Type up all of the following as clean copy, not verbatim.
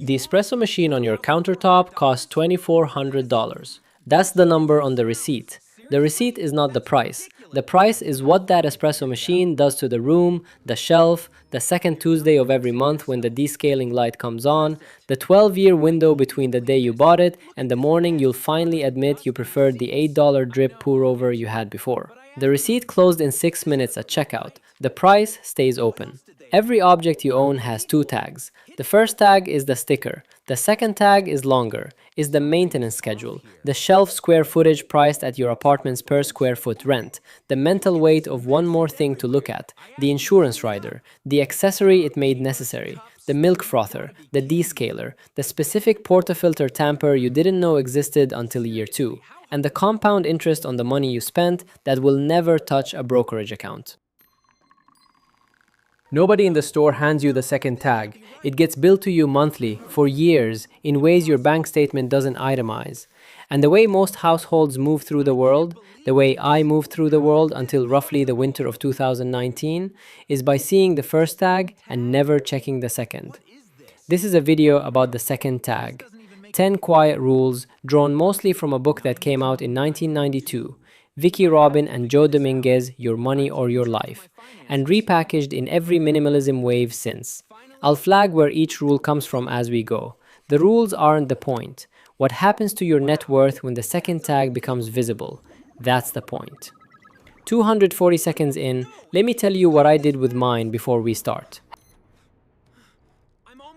The espresso machine on your countertop costs $2,400. That's the number on the receipt. The receipt is not the price. The price is what that espresso machine does to the room, the shelf, the second Tuesday of every month when the descaling light comes on, the 12-year window between the day you bought it and the morning you'll finally admit you preferred the $8 drip pour-over you had before. The receipt closed in 6 minutes at checkout. The price stays open. Every object you own has two tags. The first tag is the sticker. The second tag is longer, is the maintenance schedule, the shelf square footage priced at your apartment's per square foot rent, the mental weight of one more thing to look at, the insurance rider, the accessory it made necessary, the milk frother, the descaler, the specific portafilter tamper you didn't know existed until year 2, and the compound interest on the money you spent that will never touch a brokerage account. Nobody in the store hands you the second tag. It gets billed to you monthly, for years, in ways your bank statement doesn't itemize. And the way most households move through the world, the way I moved through the world until roughly the winter of 2019, is by seeing the first tag and never checking the second. This is a video about the second tag. 10 quiet rules, drawn mostly from a book that came out in 1992. Vicki Robin and Joe Dominguez, Your Money or Your Life, and repackaged in every minimalism wave since. I'll flag where each rule comes from as we go. The rules aren't the point. What happens to your net worth when the second tag becomes visible? That's the point. 240 seconds in, let me tell you what I did with mine before we start.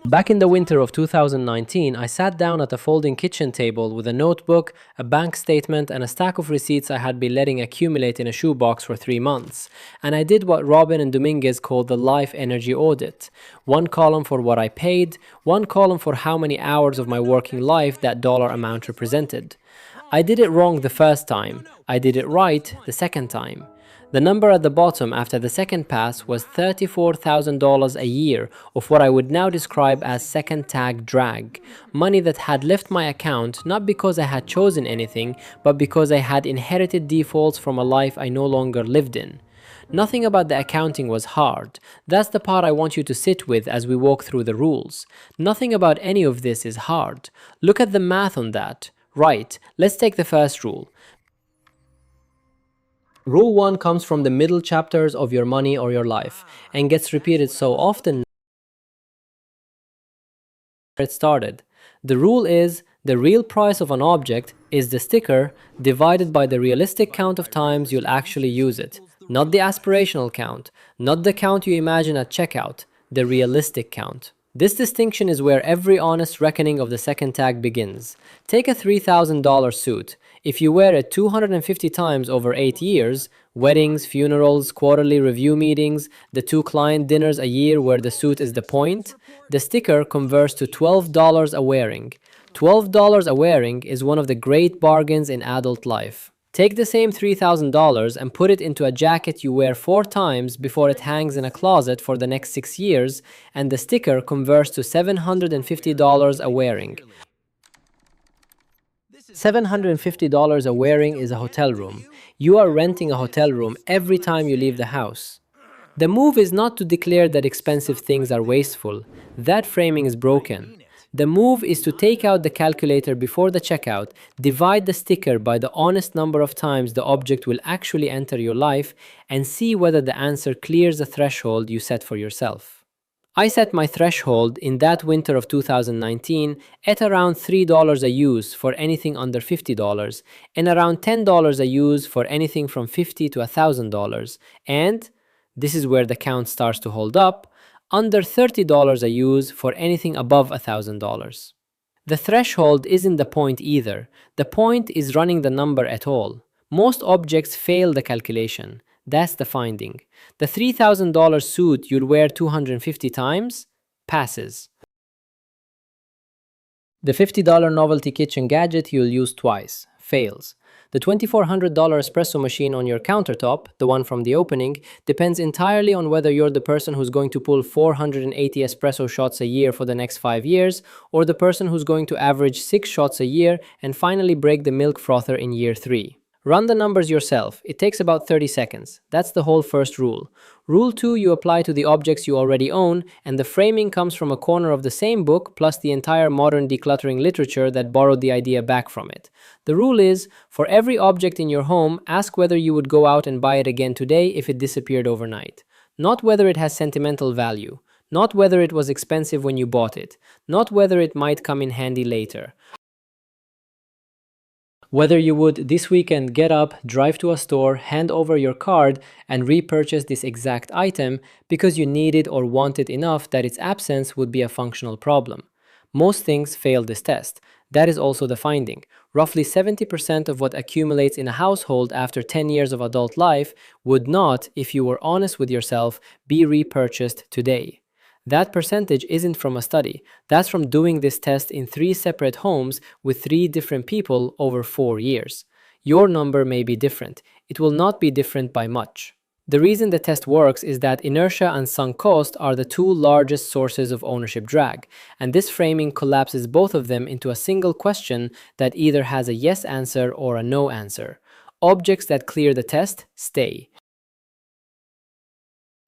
Back in the winter of 2019, I sat down at a folding kitchen table with a notebook, a bank statement, and a stack of receipts I had been letting accumulate in a shoebox for 3 months. And I did what Robin and Dominguez called the life energy audit. One column for what I paid, one column for how many hours of my working life that dollar amount represented. I did it wrong the first time. I did it right the second time. The number at the bottom after the second pass was $34,000 a year of what I would now describe as second tag drag. Money that had left my account not because I had chosen anything, but because I had inherited defaults from a life I no longer lived in. Nothing about the accounting was hard. That's the part I want you to sit with as we walk through the rules. Nothing about any of this is hard. Look at the math on that. Right, let's take the first rule. Rule 1 comes from the middle chapters of Your Money or Your Life and gets repeated so often it started. The rule is the real price of an object is the sticker divided by the realistic count of times you'll actually use it. Not the aspirational count, not the count you imagine at checkout, the realistic count. This distinction is where every honest reckoning of the second tag begins. Take a $3,000 suit. If you wear it 250 times over 8 years, weddings, funerals, quarterly review meetings, the 2 client dinners a year where the suit is the point, the sticker converts to $12 a wearing. $12 a wearing is one of the great bargains in adult life. Take the same $3,000 and put it into a jacket you wear 4 times before it hangs in a closet for the next 6 years, and the sticker converts to $750 a wearing. $750 a wearing is a hotel room. You are renting a hotel room every time you leave the house. The move is not to declare that expensive things are wasteful. That framing is broken. The move is to take out the calculator before the checkout, divide the sticker by the honest number of times the object will actually enter your life, and see whether the answer clears the threshold you set for yourself. I set my threshold in that winter of 2019 at around $3 a use for anything under $50 and around $10 a use for anything from $50 to $1,000, and, this is where the count starts to hold up, under $30 a use for anything above $1,000. The threshold isn't the point either. The point is running the number at all. Most objects fail the calculation. That's the finding. The $3,000 suit you'll wear 250 times passes. The $50 novelty kitchen gadget you'll use twice fails. The $2,400 espresso machine on your countertop, the one from the opening, depends entirely on whether you're the person who's going to pull 480 espresso shots a year for the next 5 years, or the person who's going to average 6 shots a year and finally break the milk frother in year 3. Run the numbers yourself. It takes about 30 seconds. That's the whole first rule. Rule 2 you apply to the objects you already own, and the framing comes from a corner of the same book plus the entire modern decluttering literature that borrowed the idea back from it. The rule is for every object in your home, ask whether you would go out and buy it again today if it disappeared overnight. Not whether it has sentimental value. Not whether it was expensive when you bought it. Not whether it might come in handy later. Whether you would this weekend get up, drive to a store, hand over your card, and repurchase this exact item because you need it or want it enough that its absence would be a functional problem. Most things fail this test. That is also the finding. Roughly 70% of what accumulates in a household after 10 years of adult life would not, if you were honest with yourself, be repurchased today. That percentage isn't from a study. That's from doing this test in 3 separate homes with 3 different people over 4 years. Your number may be different. It will not be different by much. The reason the test works is that inertia and sunk cost are the two largest sources of ownership drag, and this framing collapses both of them into a single question that either has a yes answer or a no answer. Objects that clear the test stay.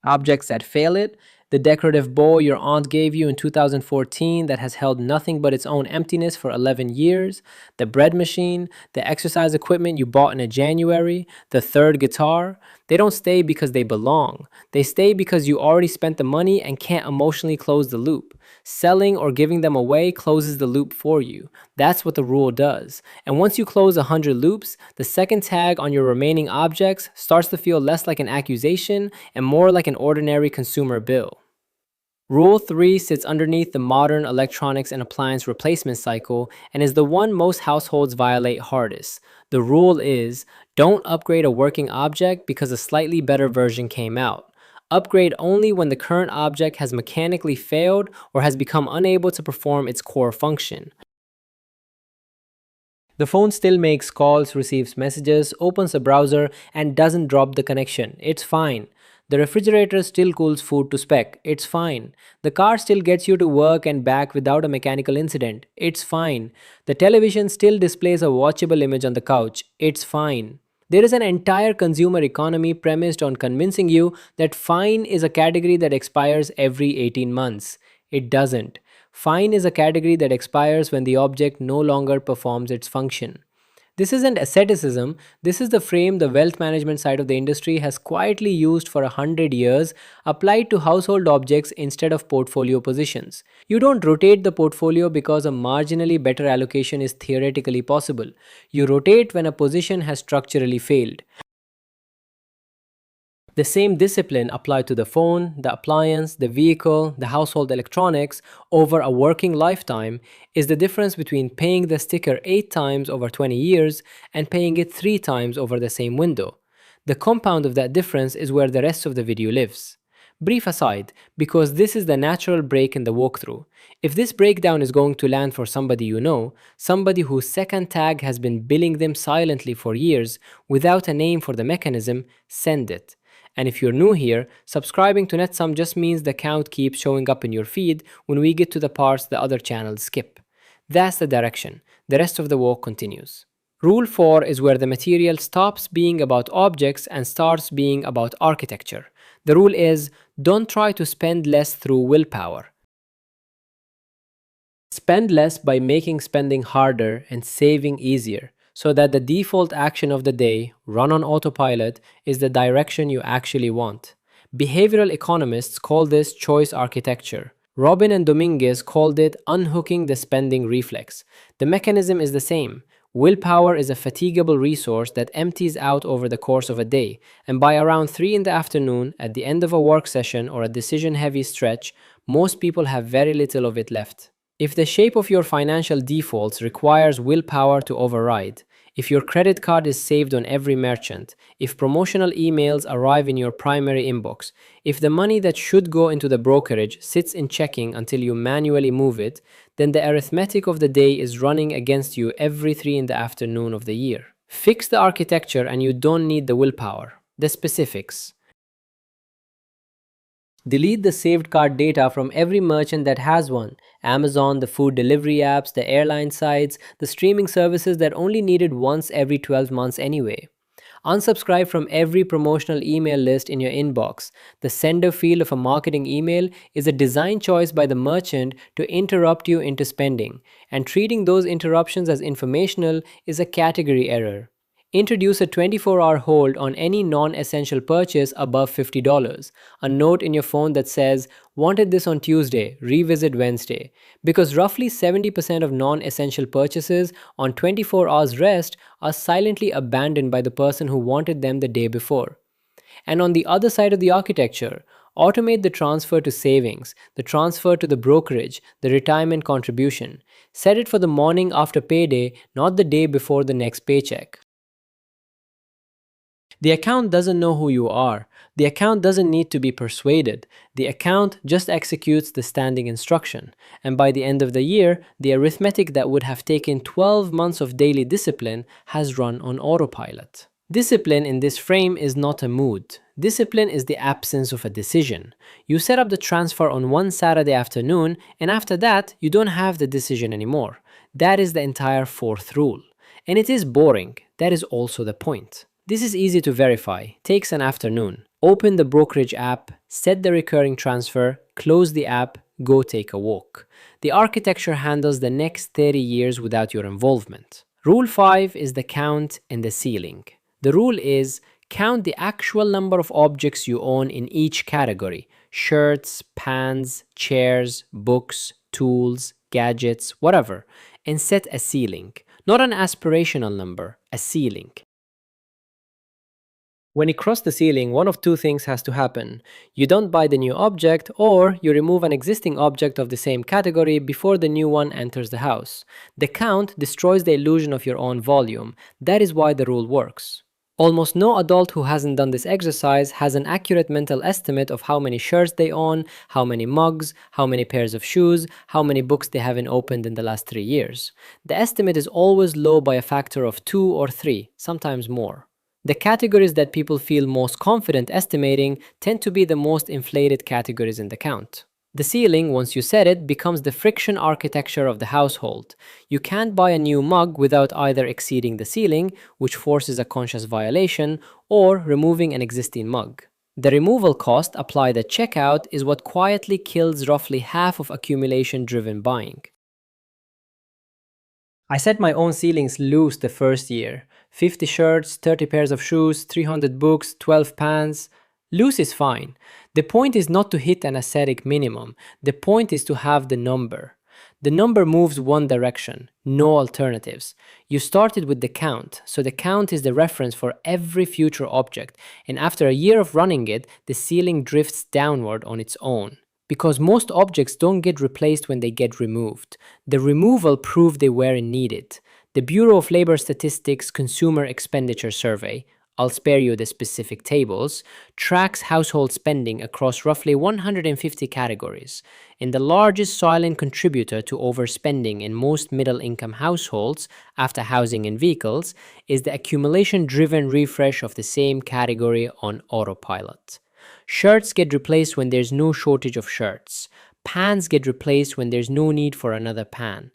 Objects that fail it, the decorative bow your aunt gave you in 2014 that has held nothing but its own emptiness for 11 years, the bread machine, the exercise equipment you bought in January, the third guitar, they don't stay because they belong. They stay because you already spent the money and can't emotionally close the loop. Selling or giving them away closes the loop for you. That's what the rule does. And once you close 100 loops, the second tag on your remaining objects starts to feel less like an accusation and more like an ordinary consumer bill. Rule 3 sits underneath the modern electronics and appliance replacement cycle and is the one most households violate hardest. The rule is, don't upgrade a working object because a slightly better version came out. Upgrade only when the current object has mechanically failed or has become unable to perform its core function. The phone still makes calls, receives messages, opens a browser, and doesn't drop the connection. It's fine. The refrigerator still cools food to spec. It's fine. The car still gets you to work and back without a mechanical incident. It's fine. The television still displays a watchable image on the couch. It's fine. There is an entire consumer economy premised on convincing you that fine is a category that expires every 18 months. It doesn't. Fine is a category that expires when the object no longer performs its function. This isn't asceticism, this is the frame the wealth management side of the industry has quietly used for 100 years, applied to household objects instead of portfolio positions. You don't rotate the portfolio because a marginally better allocation is theoretically possible. You rotate when a position has structurally failed. The same discipline applied to the phone, the appliance, the vehicle, the household electronics over a working lifetime is the difference between paying the sticker 8 times over 20 years and paying it 3 times over the same window. The compound of that difference is where the rest of the video lives. Brief aside, because this is the natural break in the walkthrough. If this breakdown is going to land for somebody you know, somebody whose second tag has been billing them silently for years without a name for the mechanism, send it. And if you're new here, subscribing to NetSum just means the count keeps showing up in your feed when we get to the parts the other channels skip. That's the direction. The rest of the walk continues. Rule 4 is where the material stops being about objects and starts being about architecture. The rule is, don't try to spend less through willpower. Spend less by making spending harder and saving easier, so that the default action of the day, run on autopilot, is the direction you actually want. Behavioral economists call this choice architecture. Robin and Dominguez called it unhooking the spending reflex. The mechanism is the same. Willpower is a fatigable resource that empties out over the course of a day, and by around 3 in the afternoon, at the end of a work session or a decision-heavy stretch, most people have very little of it left. If the shape of your financial defaults requires willpower to override, if your credit card is saved on every merchant, if promotional emails arrive in your primary inbox, if the money that should go into the brokerage sits in checking until you manually move it, then the arithmetic of the day is running against you every 3 in the afternoon of the year. Fix the architecture and you don't need the willpower. The specifics. Delete the saved card data from every merchant that has one: Amazon, the food delivery apps, the airline sites, the streaming services that only needed once every 12 months anyway. Unsubscribe from every promotional email list in your inbox. The sender field of a marketing email is a design choice by the merchant to interrupt you into spending, and treating those interruptions as informational is a category error. Introduce a 24-hour hold on any non-essential purchase above $50. A note in your phone that says, "Wanted this on Tuesday, revisit Wednesday." Because roughly 70% of non-essential purchases on 24 hours rest are silently abandoned by the person who wanted them the day before. And on the other side of the architecture, automate the transfer to savings, the transfer to the brokerage, the retirement contribution. Set it for the morning after payday, not the day before the next paycheck. The account doesn't know who you are. The account doesn't need to be persuaded. The account just executes the standing instruction. And by the end of the year, the arithmetic that would have taken 12 months of daily discipline has run on autopilot. Discipline in this frame is not a mood. Discipline is the absence of a decision. You set up the transfer on one Saturday afternoon, and after that, you don't have the decision anymore. That is the entire fourth rule. And it is boring. That is also the point. This is easy to verify, takes an afternoon. Open the brokerage app, set the recurring transfer, close the app, go take a walk. The architecture handles the next 30 years without your involvement. Rule 5 is the count and the ceiling. The rule is count the actual number of objects you own in each category: shirts, pans, chairs, books, tools, gadgets, whatever, and set a ceiling. Not an aspirational number, a ceiling. When you cross the ceiling, one of two things has to happen. You don't buy the new object, or you remove an existing object of the same category before the new one enters the house. The count destroys the illusion of your own volume. That is why the rule works. Almost no adult who hasn't done this exercise has an accurate mental estimate of how many shirts they own, how many mugs, how many pairs of shoes, how many books they haven't opened in the last 3 years. The estimate is always low by a factor of 2 or 3, sometimes more. The categories that people feel most confident estimating tend to be the most inflated categories in the count. The ceiling, once you set it, becomes the friction architecture of the household. You can't buy a new mug without either exceeding the ceiling, which forces a conscious violation, or removing an existing mug. The removal cost applied at checkout is what quietly kills roughly half of accumulation-driven buying. I set my own ceilings loose the first year. 50 shirts, 30 pairs of shoes, 300 books, 12 pans. Loose is fine. The point is not to hit an aesthetic minimum. The point is to have the number. The number moves one direction, no alternatives. You started with the count, so the count is the reference for every future object, and after a year of running it, the ceiling drifts downward on its own. Because most objects don't get replaced when they get removed. The removal proved they weren't needed. The Bureau of Labor Statistics Consumer Expenditure Survey, I'll spare you the specific tables, tracks household spending across roughly 150 categories. And the largest silent contributor to overspending in most middle-income households, after housing and vehicles, is the accumulation-driven refresh of the same category on autopilot. Shirts get replaced when there's no shortage of shirts. Pans get replaced when there's no need for another pan.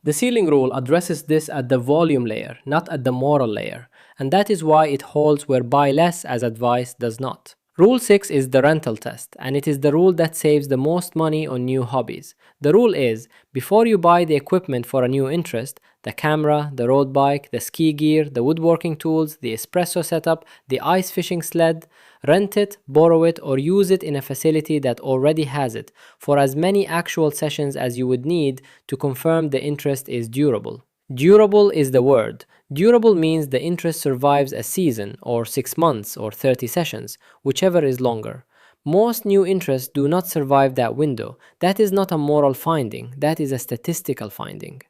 The ceiling rule addresses this at the volume layer, not at the moral layer, and that is why it holds where buy less as advice does not. Rule 6 is the rental test, and it is the rule that saves the most money on new hobbies. The rule is, before you buy the equipment for a new interest, the camera, the road bike, the ski gear, the woodworking tools, the espresso setup, the ice fishing sled, rent it, borrow it, or use it in a facility that already has it for as many actual sessions as you would need to confirm the interest is durable. Durable is the word. Durable means the interest survives a season, or 6 months, or 30 sessions, whichever is longer. Most new interests do not survive that window. That is not a moral finding, that is a statistical finding.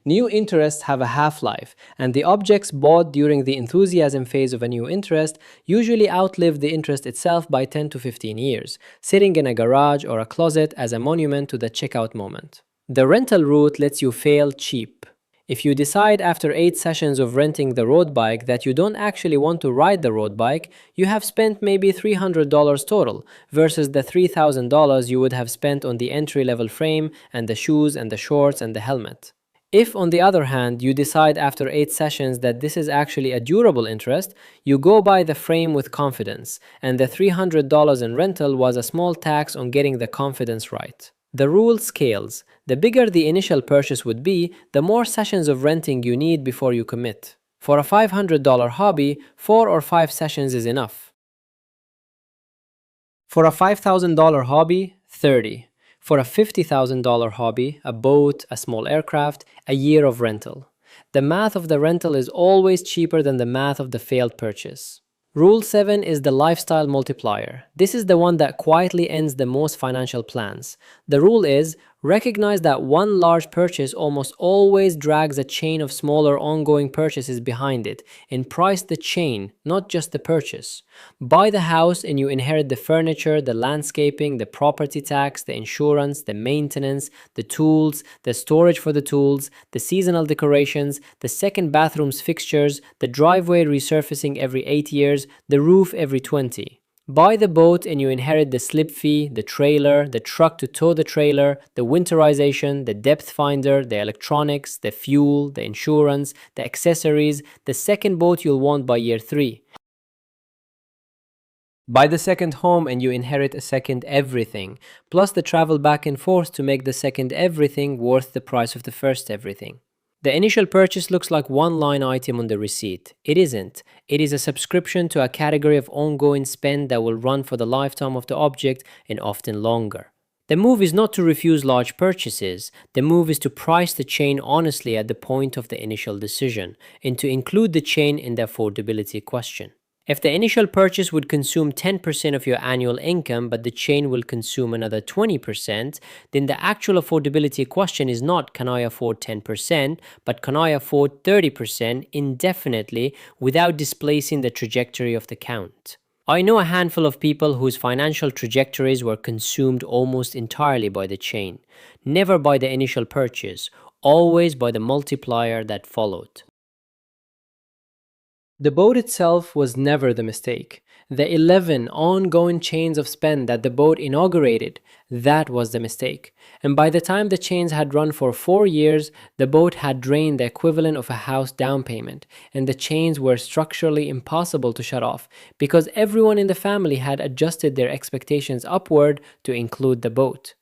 New interests have a half-life, and the objects bought during the enthusiasm phase of a new interest usually outlive the interest itself by 10 to 15 years, sitting in a garage or a closet as a monument to the checkout moment. The rental route lets you fail cheap. If you decide after 8 sessions of renting the road bike that you don't actually want to ride the road bike, you have spent maybe $300 total versus the $3,000 you would have spent on the entry level frame and the shoes and the shorts and the helmet. If, on the other hand, you decide after 8 sessions that this is actually a durable interest, you go buy the frame with confidence, and the $300 in rental was a small tax on getting the confidence right. The rule scales. The bigger the initial purchase would be, the more sessions of renting you need before you commit. For a $500 hobby, 4 or 5 sessions is enough. For a $5,000 hobby, 30. For a $50,000 hobby, a boat, a small aircraft, a year of rental. The math of the rental is always cheaper than the math of the failed purchase. Rule 7 is the lifestyle multiplier. This is the one that quietly ends the most financial plans. The rule is, recognize that one large purchase almost always drags a chain of smaller ongoing purchases behind it, and price the chain, not just the purchase. Buy the house and you inherit the furniture, the landscaping, the property tax, the insurance, the maintenance, the tools, the storage for the tools, the seasonal decorations, the second bathroom's fixtures, the driveway resurfacing every 8 years, the roof every 20. Buy the boat and you inherit the slip fee, the trailer, the truck to tow the trailer, the winterization, the depth finder, the electronics, the fuel, the insurance, the accessories, the second boat you'll want by year 3. Buy the second home and you inherit a second everything, plus the travel back and forth to make the second everything worth the price of the first everything. The initial purchase looks like one line item on the receipt. It isn't. It is a subscription to a category of ongoing spend that will run for the lifetime of the object and often longer. The move is not to refuse large purchases. The move is to price the chain honestly at the point of the initial decision and to include the chain in the affordability question. If the initial purchase would consume 10% of your annual income, but the chain will consume another 20%, then the actual affordability question is not can I afford 10%, but can I afford 30% indefinitely without displacing the trajectory of the count. I know a handful of people whose financial trajectories were consumed almost entirely by the chain, never by the initial purchase, always by the multiplier that followed. The boat itself was never the mistake. The 11 ongoing chains of spend that the boat inaugurated, that was the mistake. And by the time the chains had run for 4 years, the boat had drained the equivalent of a house down payment, and the chains were structurally impossible to shut off because everyone in the family had adjusted their expectations upward to include the boat.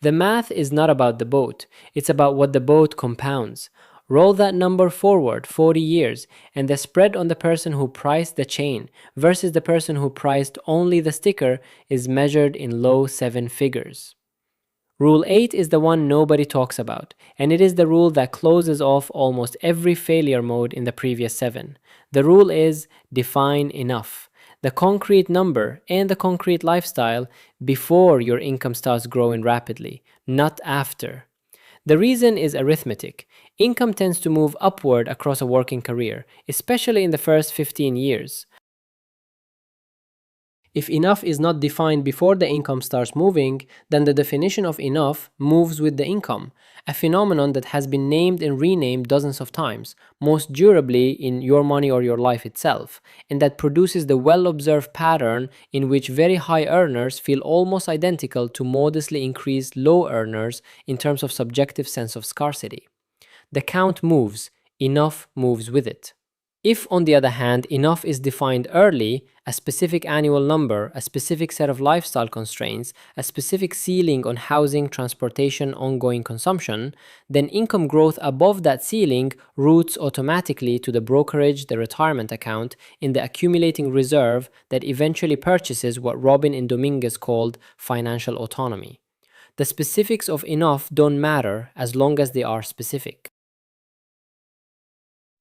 The math is not about the boat, it's about what the boat compounds. Roll that number forward 40 years, and the spread on the person who priced the chain versus the person who priced only the sticker is measured in low 7 figures. Rule 8 is the one nobody talks about, and it is the rule that closes off almost every failure mode in the previous 7. The rule is define enough, the concrete number and the concrete lifestyle before your income starts growing rapidly, not after. The reason is arithmetic. Income tends to move upward across a working career, especially in the first 15 years. If enough is not defined before the income starts moving, then the definition of enough moves with the income, a phenomenon that has been named and renamed dozens of times, most durably in Your Money or Your Life itself, and that produces the well-observed pattern in which very high earners feel almost identical to modestly increased low earners in terms of subjective sense of scarcity. The count moves, enough moves with it. If, on the other hand, enough is defined early, a specific annual number, a specific set of lifestyle constraints, a specific ceiling on housing, transportation, ongoing consumption, then income growth above that ceiling routes automatically to the brokerage, the retirement account, in the accumulating reserve that eventually purchases what Robin and Dominguez called financial autonomy. The specifics of enough don't matter as long as they are specific.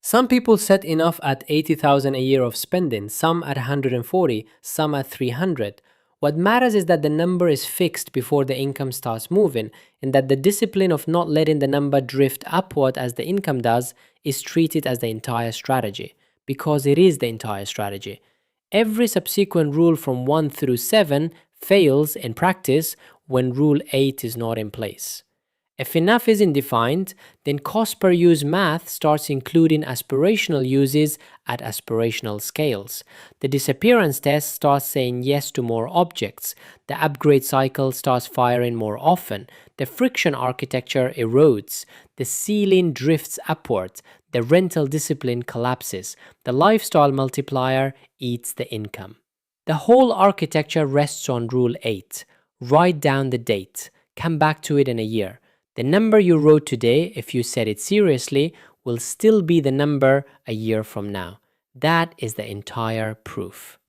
Some people set enough at $80,000 a year of spending, some at $140, some at $300. What matters is that the number is fixed before the income starts moving, and that the discipline of not letting the number drift upward as the income does is treated as the entire strategy, because it is the entire strategy. Every subsequent rule from 1 through 7 fails in practice when rule 8 is not in place. If enough isn't defined, then cost per use math starts including aspirational uses at aspirational scales. The disappearance test starts saying yes to more objects. The upgrade cycle starts firing more often. The friction architecture erodes. The ceiling drifts upward. The rental discipline collapses. The lifestyle multiplier eats the income. The whole architecture rests on Rule 8. Write down the date. Come back to it in a year. The number you wrote today, if you said it seriously, will still be the number a year from now. That is the entire proof.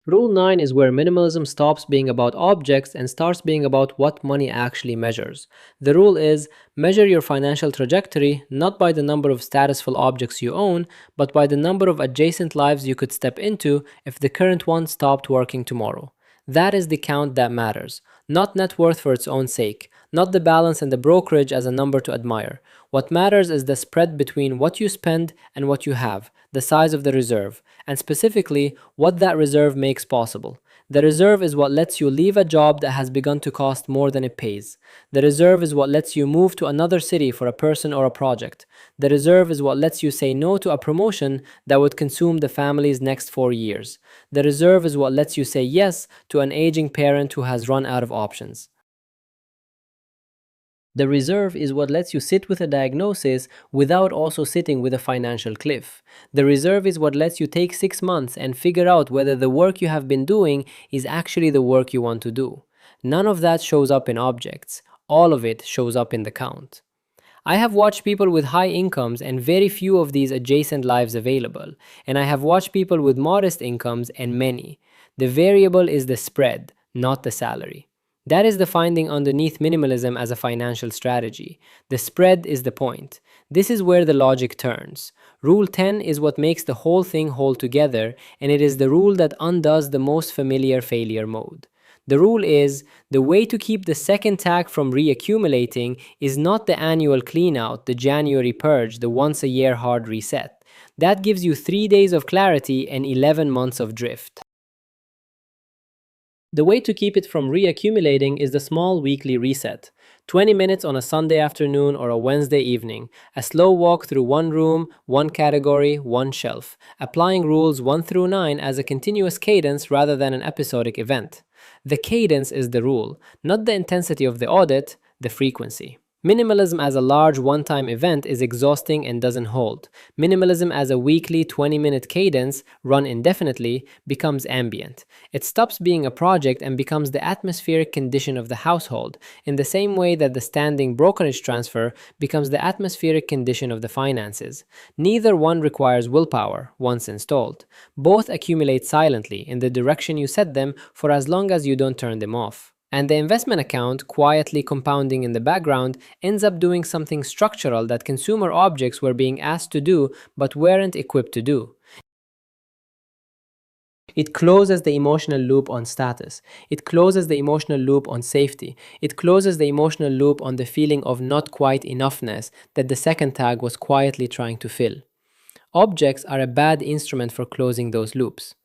Rule 9 is where minimalism stops being about objects and starts being about what money actually measures. The rule is measure your financial trajectory not by the number of statusful objects you own, but by the number of adjacent lives you could step into if the current one stopped working tomorrow. That is the count that matters, not net worth for its own sake, not the balance and the brokerage as a number to admire. What matters is the spread between what you spend and what you have, the size of the reserve, and specifically what that reserve makes possible. The reserve is what lets you leave a job that has begun to cost more than it pays. The reserve is what lets you move to another city for a person or a project. The reserve is what lets you say no to a promotion that would consume the family's next 4 years. The reserve is what lets you say yes to an aging parent who has run out of options. The reserve is what lets you sit with a diagnosis without also sitting with a financial cliff. The reserve is what lets you take 6 months and figure out whether the work you have been doing is actually the work you want to do. None of that shows up in objects. All of it shows up in the count. I have watched people with high incomes and very few of these adjacent lives available, and I have watched people with modest incomes and many. The variable is the spread, not the salary. That is the finding underneath minimalism as a financial strategy. The spread is the point. This is where the logic turns. Rule 10 is what makes the whole thing hold together, and it is the rule that undoes the most familiar failure mode. The rule is the way to keep the second tag from reaccumulating is not the annual cleanout, the January purge, the once a year hard reset. That gives you 3 days of clarity and 11 months of drift. The way to keep it from reaccumulating is the small weekly reset. 20 minutes on a Sunday afternoon or a Wednesday evening. A slow walk through one room, one category, one shelf. Applying rules 1 through 9 as a continuous cadence rather than an episodic event. The cadence is the rule, not the intensity of the audit, the frequency. Minimalism as a large one-time event is exhausting and doesn't hold. Minimalism as a weekly 20-minute cadence, run indefinitely, becomes ambient. It stops being a project and becomes the atmospheric condition of the household, in the same way that the standing brokerage transfer becomes the atmospheric condition of the finances. Neither one requires willpower, once installed. Both accumulate silently in the direction you set them for as long as you don't turn them off. And the investment account, quietly compounding in the background, ends up doing something structural that consumer objects were being asked to do but weren't equipped to do. It closes the emotional loop on status. It closes the emotional loop on safety. It closes the emotional loop on the feeling of not quite enoughness that the second tag was quietly trying to fill. Objects are a bad instrument for closing those loops.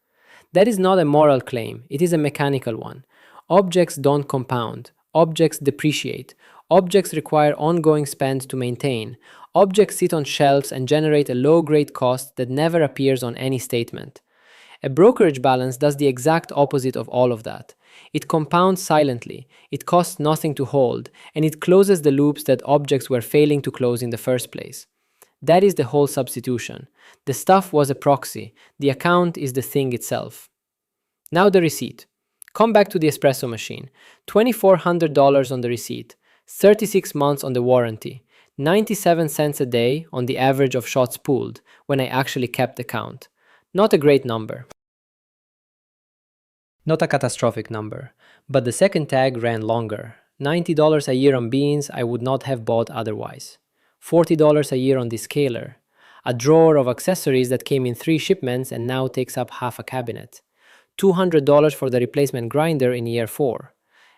That is not a moral claim, it is a mechanical one. Objects don't compound. Objects depreciate. Objects require ongoing spend to maintain. Objects sit on shelves and generate a low-grade cost that never appears on any statement. A brokerage balance does the exact opposite of all of that. It compounds silently, it costs nothing to hold, and it closes the loops that objects were failing to close in the first place. That is the whole substitution. The stuff was a proxy. The account is the thing itself. Now the receipt. Come back to the espresso machine. $2,400 on the receipt, 36 months on the warranty, 97 cents a day on the average of shots pulled when I actually kept the count. Not a great number. Not a catastrophic number. But the second tag ran longer. $90 a year on beans I would not have bought otherwise. $40 a year on the scaler. A drawer of accessories that came in 3 shipments and now takes up half a cabinet. $200 for the replacement grinder in year 4,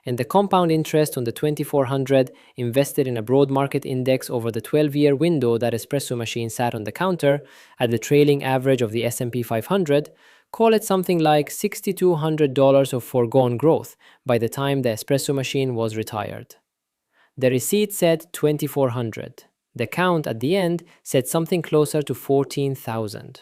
and the compound interest on the $2,400 invested in a broad market index over the 12-year window that espresso machine sat on the counter at the trailing average of the S&P 500, call it something like $6,200 of foregone growth by the time the espresso machine was retired. The receipt said 2,400. The count at the end said something closer to 14,000.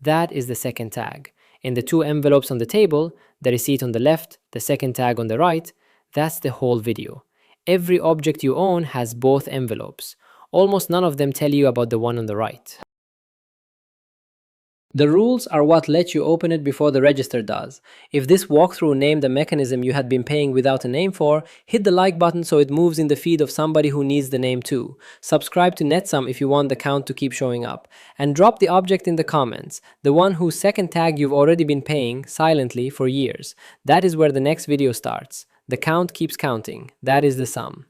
That is the second tag. In the two envelopes on the table, the receipt on the left, the second tag on the right, that's the whole video. Every object you own has both envelopes. Almost none of them tell you about the one on the right. The rules are what let you open it before the register does. If this walkthrough named a mechanism you had been paying without a name for, hit the like button so it moves in the feed of somebody who needs the name too. Subscribe to Netsum if you want the count to keep showing up. And drop the object in the comments, the one whose second tag you've already been paying silently for years. That is where the next video starts. The count keeps counting. That is the sum.